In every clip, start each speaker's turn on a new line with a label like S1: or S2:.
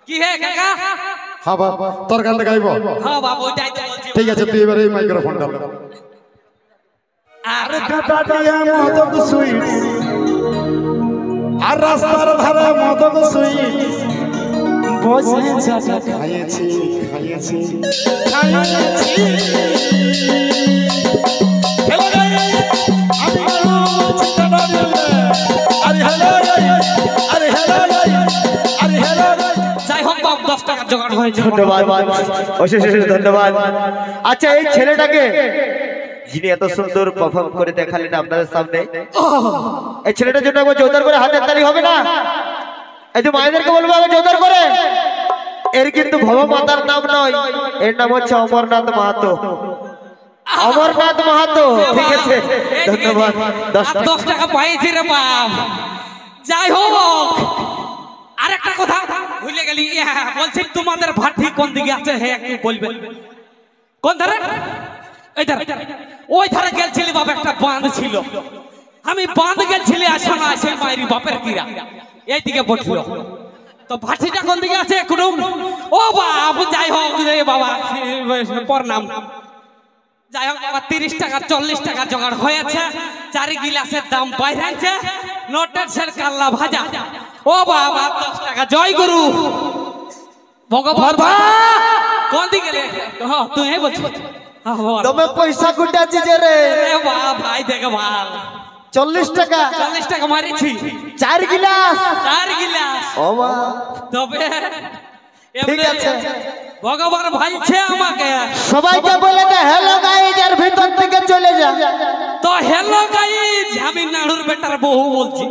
S1: কি হে কাকা?
S2: হ্যাঁ বাপ, তোর গানটা গাইব?
S1: হ্যাঁ বাবু, ওইটাই তো বলছি।
S2: ঠিক আছে, তুই এবারে মাইক্রোফোন ডাল।
S1: আর
S2: কাটা দিয়া মদক সুইট, আর রাস্তার ধারে মদক সুইট, বসে চাটা খাইয়েছি খাইয়েছি খাইয়েছি। হ্যালো গাইস, আমি বলছি কাটা দিলে। আরে হ্যালো গাইস, আরে হ্যালো গাইস, আরে হ্যালো গাইস।
S1: যাই হোক বাবু, 10 টাকা জোগাড় হয়েছে।
S3: ধন্যবাদ, অশেষ অশেষ ধন্যবাদ। আচ্ছা, এই ছেলেটাকে যিনি এত সুন্দর পারফর্ম করে দেখালেন আপনাদের সামনে, এই ছেলেটার জন্য একবার জোরদার করে হাতের তালি হবে না? এই যে মায়েদেরকে বলবো আগে জোরদার করে। এর কিন্তু ভবা মাতার নাম নয়, এর নাম হচ্ছে অমরনাথ মাহাতো। অমরনাথ মাহাতো, ঠিক আছে, ধন্যবাদ।
S1: 10 টাকা পাইছি রে বাপ। যাই হোক, আরেকটা কথা ভুলে গেলি। বলছি তোমাদের ভাটি কোন দিকে আছে হে একটু বলবেন? কোন ধারে? এই ধারে। ওই ধারে গেলছিলি বাপ, একটা বাঁধ ছিল। আমি বাঁধ গেলছিলি, আসা না আসে মায়ের বাপের কিরা এইদিকে বসল। তো ভাটিটা কোন দিকে আছে একটু? ও বাপ, যাই হোক রে বাবা, প্রণাম। যাই হোক বাবা, 30 টাকা 40 টাকা জোগাড় হয়েছে। 4 গিলাসের দাম বাইরেছে। নোটের সের কাল্লা ভাজা। ও বাবা, 10 টাকা। জয় গুরু ভগবান। কোন দিকে রে? হ্যাঁ তুই বলছিস।
S3: তুমি পয়সা কুটাছি যে রে?
S1: এ বাবা ভাই, দেখে ভাল।
S3: 40 টাকা।
S1: 40 টাকা মারিছি।
S3: 4 গিলাস।
S1: 4 গিলাস।
S3: ও মা,
S1: তবে
S3: ঠিক আছে,
S1: ভগবান ভাইছে আমাকে।
S3: সবাইকে বলে দে হ্যালো গাইস, এর ভিতর থেকে চলে যা।
S1: তো হ্যালো গাইস, আমি নাড়ুর বেটার বহু বলছি।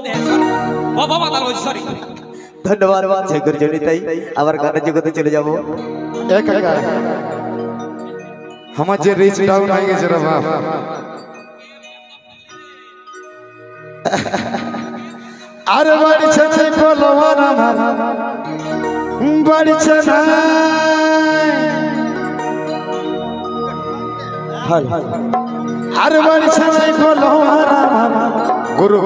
S1: বাবা মাতাল বলছি, সরি।
S3: ধন্যবাদ, জয় গুরু জনিতাই। আবার গানের জগতে চলে যাব।
S2: এক কাকা, আমার যে রিচ ডাউন হয়ে গেছে রে বাপ। আরে বাড়িছে যে কলওয়ার আমার, বাড়িছে না। আরে বাড়িছে যে কলওয়ার আমার, গুরু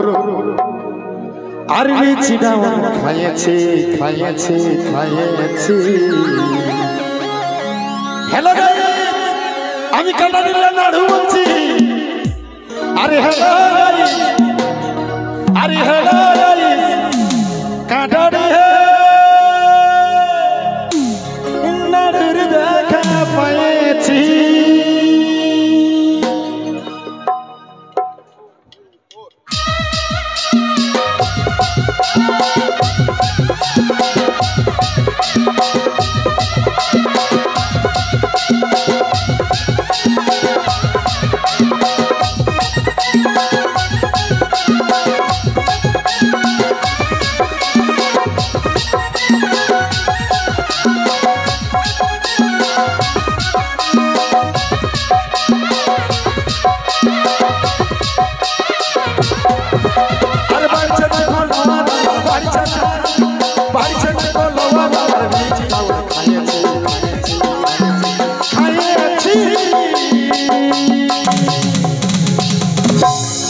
S2: আর রিচ ডাউন খাইয়েছি খাইয়েছি খাইয়েছি। হ্যালো গাইস, আমি কাটা দিলে নাড়ু বলছি। আরে হ্যালো গাইস, আরে হ্যালো গাইস, কাটা দিয়ে নাড়ুর দেখা পাইছি।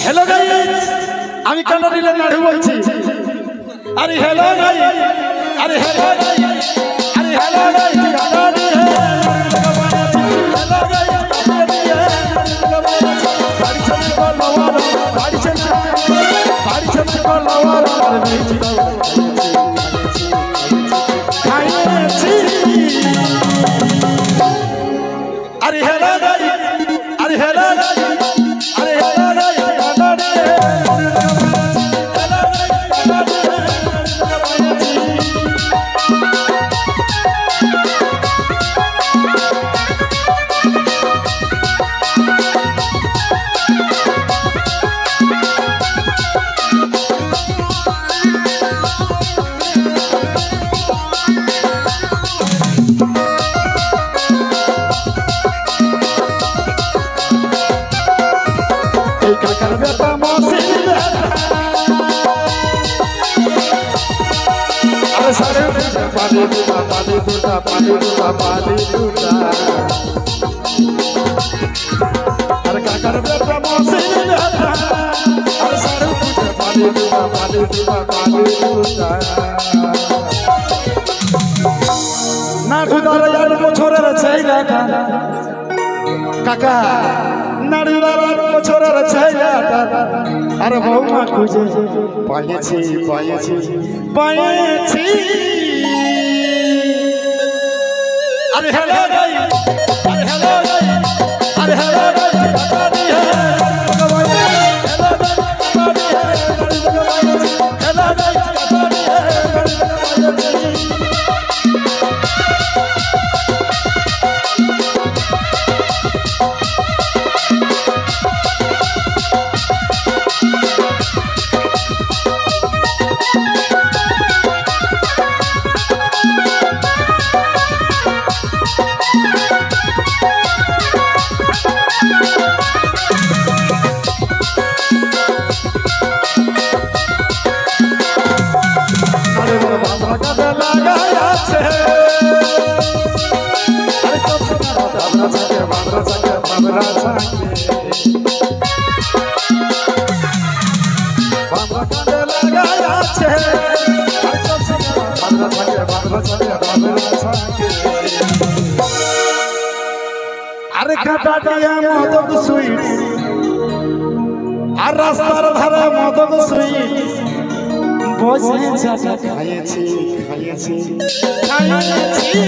S2: হ্যালো গাইস, আমি কাটা দিলে নাড়ু বলছি। আরে হ্যালো গাইস, আরে হ্যালো গাইস, আরে হ্যালো গাইস, কাটা দিয়ে হ্যালো গাইস, কাটা দিয়ে বাড়ি চলে কলওয়ার, বাড়ি চলে, বাড়ি চলে কলওয়ার, আর বেঁচে খাইয়েছি। আরে হ্যালো গাইস, আরে হ্যালো গাইস, আরে হ্যালো গাইস, কাটা দিয়ে पानी दूधा अरे क्या कर बेटा मौसी अरे सारे पानी दूधा নাড়ুদার 8 বছরের ছেলেটা কাকা নাড়ুদার 8 বছরের ছেলেটা আরে বৌমা খুঁজে পাইছি পাইছি পাইছি আরে হ্যালো গাই আরে হ্যালো গাই আরে হ্যালো গাই আরে কাটা দিয়া মদক সুইট আর রাস্তার ধারে মদক সুইট বসে চাটা খাইছি খাইছি খাইছি